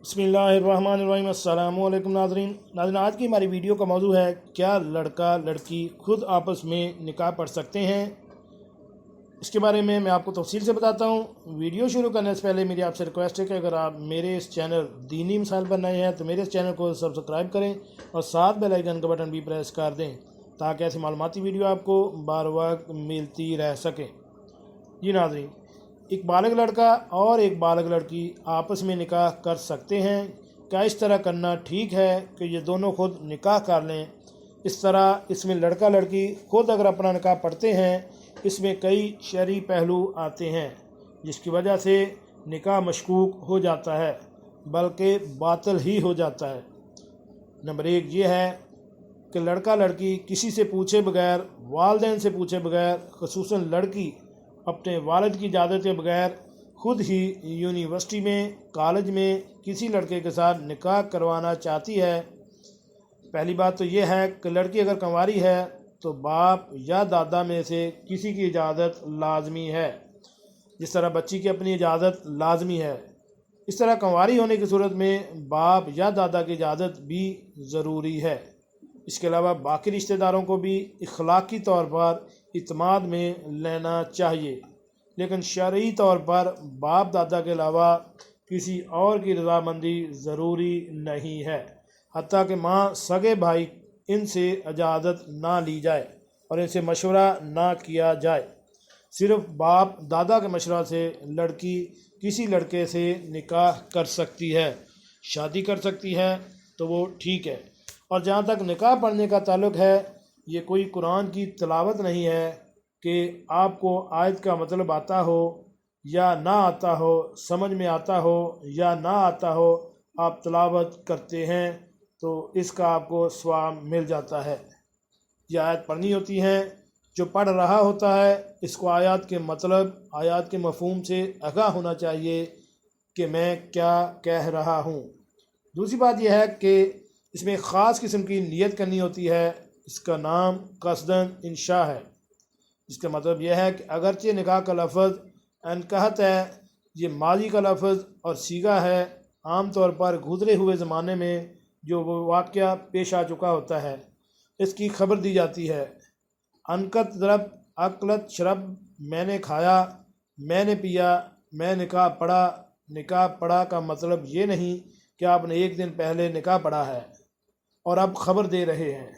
बिस्मिल्लाहिर्रहमानिर्रहीम। अस्सलामु अलैकुम नाज़रीन, आज की हमारी वीडियो का मौजू है क्या लड़का लड़की खुद आपस में निकाह पढ़ सकते हैं। इसके बारे में मैं आपको तफसील से बताता हूँ। वीडियो शुरू करने से पहले मेरी आपसे रिक्वेस्ट है कि अगर आप मेरे इस चैनल दीनी मसाइल पर नए हैं तो मेरे इस चैनल को सब्सक्राइब करें और साथ बेल आइकन का बटन भी प्रेस कर दें ताकि ऐसी मालूमाती वीडियो आपको बार वक्त मिलती रह सके। जी नाज़रीन, एक बालिग लड़का और एक बालिग लड़की आपस में निकाह कर सकते हैं। क्या इस तरह करना ठीक है कि ये दोनों खुद निकाह कर लें? इस तरह इसमें लड़का लड़की खुद अगर अपना निकाह पढ़ते हैं, इसमें कई शरई पहलू आते हैं जिसकी वजह से निकाह मशकूक हो जाता है, बल्कि बातिल ही हो जाता है। नंबर एक ये है कि लड़का लड़की किसी से पूछे बगैर, वालिदैन से पूछे बगैर, ख़ुसूसन लड़की अपने वालिद की इजाज़त के बगैर खुद ही यूनिवर्सिटी में, कॉलेज में किसी लड़के के साथ निकाह करवाना चाहती है। पहली बात तो यह है कि लड़की अगर कंवारी है तो बाप या दादा में से किसी की इजाज़त लाजमी है। जिस तरह बच्ची की अपनी इजाज़त लाजमी है, इस तरह कंवारी होने की सूरत में बाप या दादा की इजाज़त भी ज़रूरी है। इसके अलावा बाकी रिश्तेदारों को भी इखलाकी तौर पर इत्माद में लेना चाहिए, लेकिन शरई तौर पर बाप दादा के अलावा किसी और की रज़ामंदी ज़रूरी नहीं है। हत्ता कि माँ सगे भाई इनसे इजाज़त ना ली जाए और इनसे मशवरा ना किया जाए। सिर्फ बाप दादा के मशवरा से लड़की किसी लड़के से निकाह कर सकती है, शादी कर सकती है तो वो ठीक है। और जहाँ तक निकाह पढ़ने का ताल्लुक़ है, ये कोई कुरान की तिलावत नहीं है कि आपको आयत का मतलब आता हो या ना आता हो, समझ में आता हो या ना आता हो, आप तिलावत करते हैं तो इसका आपको सवाब मिल जाता है। ये आयत पढ़नी होती हैं, जो पढ़ रहा होता है इसको आयत के मतलब, आयत के मफहूम से आगाह होना चाहिए कि मैं क्या कह रहा हूँ। दूसरी बात यह है कि इसमें ख़ास किस्म की नियत करनी होती है। इसका नाम कसदन इंशा है, जिसका मतलब यह है कि अगरचे निकाह का लफ्ज़ अनकहत है, ये माजी का लफ्ज़ और सीगा है। आम तौर पर गुज़रे हुए ज़माने में जो वो वाक़या पेश आ चुका होता है, इसकी खबर दी जाती है। अनकत ज़रब अकलत शरब, मैंने खाया, मैंने पिया, मैं निकाह पढ़ा। निकाह पढ़ा का मतलब ये नहीं कि आपने एक दिन पहले निकाह पढ़ा है और अब ख़बर दे रहे हैं।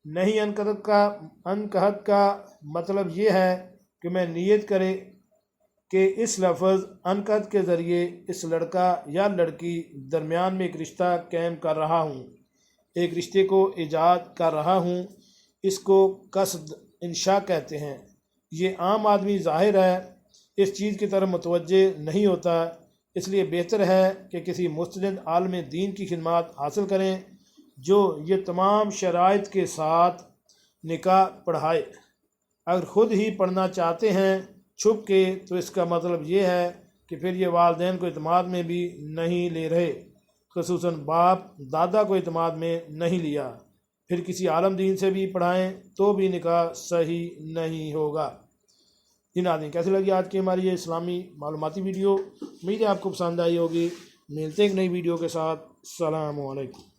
नहीं, अनकहत का मतलब ये है कि मैं नियत करे कि इस लफ्ज़ अनकहत के ज़रिए इस लड़का या लड़की दरमियान में एक रिश्ता कायम कर रहा हूँ, एक रिश्ते को ईजाद कर रहा हूँ। इसको कसद इंशा कहते हैं। ये आम आदमी ज़ाहिर है इस चीज़ की तरफ मुतवज्जे नहीं होता, इसलिए बेहतर है कि किसी मुस्तनिद आलिम दीन की खिदमत हासिल करें जो ये तमाम शराइत के साथ निकाह पढ़ाए। अगर ख़ुद ही पढ़ना चाहते हैं छुप के तो इसका मतलब ये है कि फिर ये वालिदैन को इत्माद में भी नहीं ले रहे, ख़ुसूसन बाप दादा को इत्माद में नहीं लिया। फिर किसी आलम दीन से भी पढ़ाएं तो भी निकाह सही नहीं होगा। जी नाज़रीन, कैसी लगी आज की हमारी ये इस्लामी मालूमाती वीडियो? उम्मीद है आपको पसंद आई होगी। मिलते हैं एक नई वीडियो के साथ। अस्सलामु अलैकुम।